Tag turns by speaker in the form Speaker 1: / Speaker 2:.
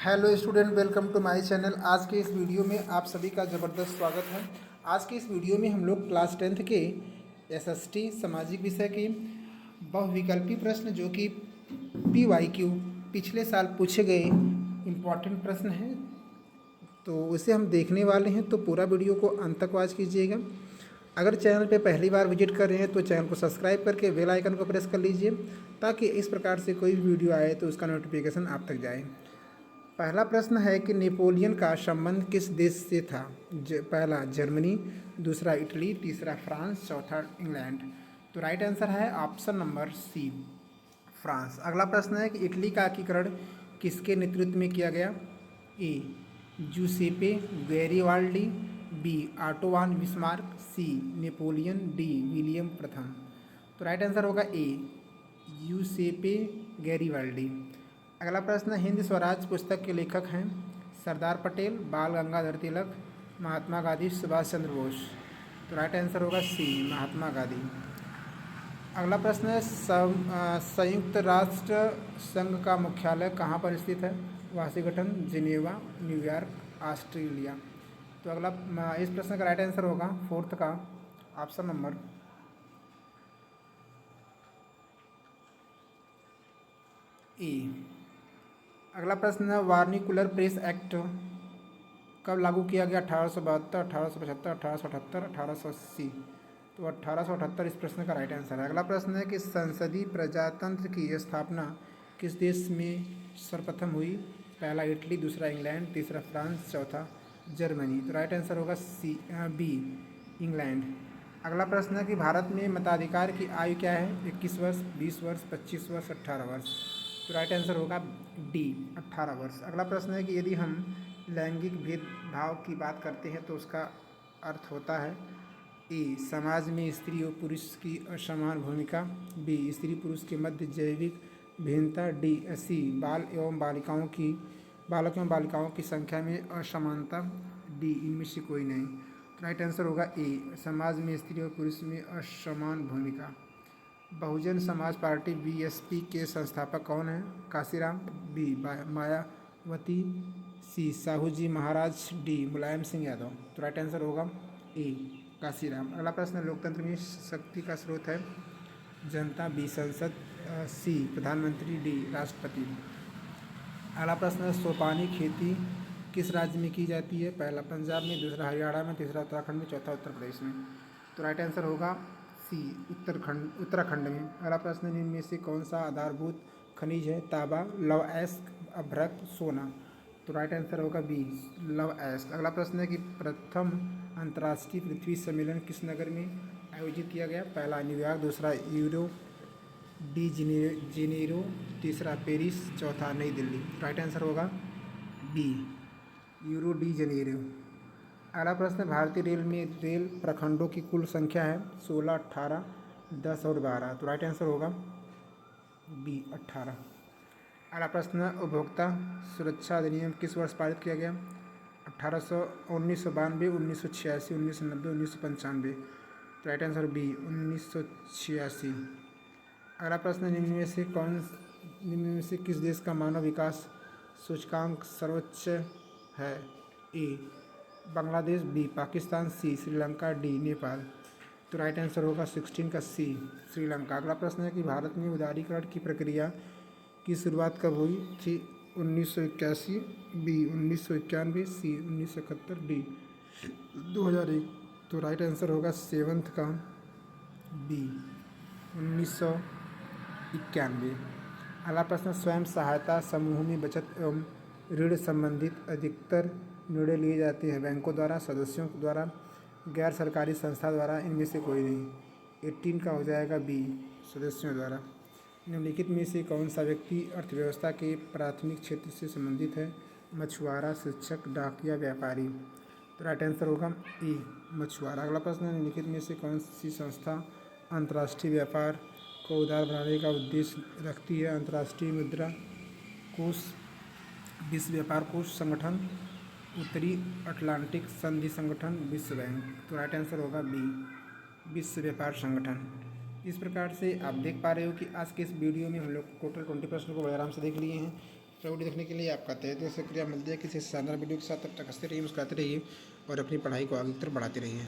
Speaker 1: Hello student, welcome to my channel. आज के इस वीडियो में आप सभी का ज़बरदस्त स्वागत है। आज के इस वीडियो में हम लोग क्लास 10th के एसएसटी सामाजिक विषय के बहुविकल्पी प्रश्न जो कि पीवाईक्यू पिछले साल पूछे गए इम्पॉर्टेंट प्रश्न हैं, तो उसे हम देखने वाले हैं। तो पूरा वीडियो को अंत तक वॉच कीजिएगा। अगर चैनल पे पहली बार विजिट कर रहे हैं तो चैनल को सब्सक्राइब करके बेल आइकन को प्रेस कर लीजिए, ताकि इस प्रकार से कोई भी वीडियो आए तो उसका नोटिफिकेशन आप तक जाए। पहला प्रश्न है कि नेपोलियन का संबंध किस देश से था? पहला जर्मनी, दूसरा इटली, तीसरा फ्रांस, चौथा इंग्लैंड। तो राइट आंसर है ऑप्शन नंबर सी, फ्रांस। अगला प्रश्न है कि इटली का एकीकरण किसके नेतृत्व में किया गया? A Giuseppe Garibaldi, B Otto von Bismarck, C Napoleon, D William प्रथम। तो राइट आंसर होगा ए यूसेपे गैरिबाल्डी। अगला प्रश्न, हिंद स्वराज पुस्तक के लेखक हैं? सरदार पटेल, बाल गंगाधर तिलक, महात्मा गांधी, सुभाष चंद्र बोस। तो राइट आंसर होगा सी महात्मा गांधी। अगला प्रश्न है, संयुक्त राष्ट्र संघ का मुख्यालय कहाँ पर स्थित है? Washington, Geneva, New York, Australia. तो अगला इस प्रश्न का राइट आंसर होगा फोर्थ का ऑप्शन नंबर ए। अगला प्रश्न है, वार्निकुलर प्रेस एक्ट कब लागू किया गया? 1872, 1875, 1878, 1880। तो 1878 इस प्रश्न का राइट आंसर है। अगला प्रश्न है कि संसदीय प्रजातंत्र की स्थापना किस देश में सर्वप्रथम हुई? पहला इटली, दूसरा इंग्लैंड, तीसरा फ्रांस, चौथा जर्मनी। तो राइट आंसर होगा सी बी इंग्लैंड। अगला प्रश्न है कि भारत में मताधिकार की आयु क्या है? 21 वर्ष, 20 वर्ष, 25 वर्ष, 18 वर्ष। तो राइट आंसर होगा डी 18 वर्ष। अगला प्रश्न है कि यदि हम लैंगिक भेदभाव की बात करते हैं तो उसका अर्थ होता है? ए समाज में स्त्री और पुरुष की असमान भूमिका, बी स्त्री पुरुष के मध्य जैविक भिन्नता, डी सी बालक एवं बालिकाओं की संख्या में असमानता, डी इनमें से कोई नहीं। तो राइट आंसर होगा ए समाज में स्त्री और पुरुष में असमान भूमिका। बहुजन समाज पार्टी बीएसपी के संस्थापक कौन हैं? काशीराम, बी मायावती, सी साहू जी महाराज, डी मुलायम सिंह यादव। तो राइट आंसर होगा ए काशीराम। अगला प्रश्न, लोकतंत्र में शक्ति का स्रोत है? जनता, बी संसद, सी प्रधानमंत्री, डी राष्ट्रपति। अगला प्रश्न, सोपानी खेती किस राज्य में की जाती है? पहला पंजाब में, दूसरा हरियाणा में, तीसरा उत्तराखंड में, चौथा उत्तर प्रदेश में। तो राइट आंसर होगा सी उत्तराखंड में। अगला प्रश्न, निम्न में से कौन सा आधारभूत खनिज है? तांबा, लौह अयस्क, अभ्रक, सोना। तो राइट आंसर होगा बी लौह अयस्क। अगला प्रश्न है कि प्रथम अंतर्राष्ट्रीय पृथ्वी सम्मेलन किस नगर में आयोजित किया गया? पहला न्यूयॉर्क, दूसरा यूरो डी जेनेरो, तीसरा पेरिस, चौथा नई दिल्ली। राइट आंसर होगा बी यूरो डी जेनेरो। अगला प्रश्न, भारतीय रेल में रेल प्रखंडों की कुल संख्या है? 16, 18, 10 और 12। तो राइट आंसर होगा बी 18। अगला प्रश्न, उपभोक्ता सुरक्षा अधिनियम किस वर्ष पारित किया गया? 1992, 1986, 1990, 1995। तो राइट आंसर बी 1986। अगला प्रश्न, निम्न में से किस देश का मानव विकास सूचकांक सर्वोच्च है? ए बांग्लादेश, बी पाकिस्तान, सी श्रीलंका, डी नेपाल। तो राइट आंसर होगा 16 का सी श्रीलंका। अगला प्रश्न है कि भारत में उदारीकरण की प्रक्रिया की शुरुआत कब हुई थी? 1981, बी 1991, सी 1971, डी 2001। तो राइट आंसर होगा 7th का बी 1991। अगला प्रश्न, स्वयं सहायता समूह में बचत एवं ऋण संबंधित अधिकतर निर्णय लिए जाते हैं बैंकों द्वारा, सदस्यों द्वारा, गैर सरकारी संस्था द्वारा, इनमें से कोई नहीं। 18 का हो जाएगा बी सदस्यों द्वारा। निम्नलिखित में से कौन सा व्यक्ति अर्थव्यवस्था के प्राथमिक क्षेत्र से संबंधित है? मछुआरा, शिक्षक, डाकिया, व्यापारी। तो राइट आंसर होगा ए मछुआरा। अगला प्रश्न, निम्नलिखित में से कौन सी संस्था अंतर्राष्ट्रीय व्यापार को उदार बनाने का उद्देश्य रखती है? अंतर्राष्ट्रीय मुद्रा कोष, विश्व व्यापार कोष संगठन, उत्तरी अटलांटिक संधि संगठन, विश्व बैंक। तो राइट आंसर होगा बी विश्व व्यापार संगठन। इस प्रकार से आप देख पा रहे हो कि आज के इस वीडियो में हम लोग टोटल 20 प्रश्नों को बड़े आराम से देख लिए हैं। तो वीडियो देखने के लिए आपका तहे दिल से शुक्रिया। मिलते हैं किसी शानदार वीडियो के साथ, तब तक हंसते रहिए, मुस्कुराते रहिए और अपनी पढ़ाई को आगे की तरफ बढ़ाते रहिए।